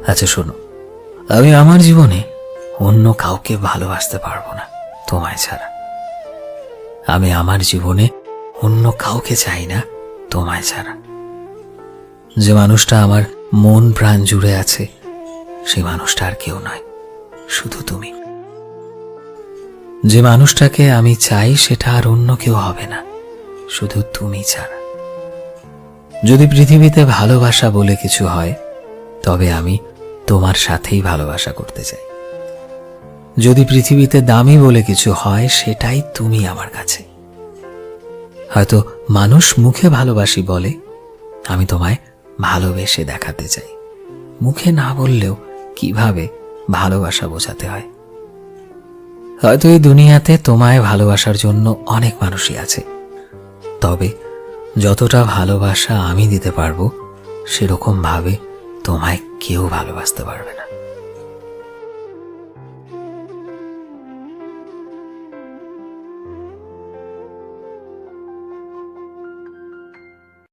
আচ্ছা শোনো, আমি আমার জীবনে অন্য কাউকে ভালোবাসতে পারবো না তোমায় ছাড়া। আমি আমার জীবনে অন্য কাউকে চাই না তোমায় ছাড়া। যে মানুষটা আমার মন প্রাণ জুড়ে আছে, সেই মানুষটা আর কেউ নয়, শুধু তুমি। যে মানুষটাকে আমি চাই সেটা আর অন্য কেউ হবে না, শুধু তুমি ছাড়া। যদি পৃথিবীতে ভালোবাসা বলে কিছু হয়, তবে আমি তোমার সাথেই ভালোবাসা করতে চাই। যদি পৃথিবীতে দামি বলে কিছু হয়, সেটাই তুমি আমার কাছে। হয়তো মানুষ মুখে ভালোবাসি বলে, আমি তোমায় ভালোবেসে দেখাতে চাই। মুখে না বললেও কিভাবে ভালোবাসা বোঝাতে হয়। হয়তো এই দুনিয়াতে তোমায় ভালোবাসার জন্য অনেক মানুষই আছে, তবে যতটা ভালোবাসা আমি দিতে পারবো, সেরকম ভাবে তোমায় কেউ ভালোবাসতে পারবে না।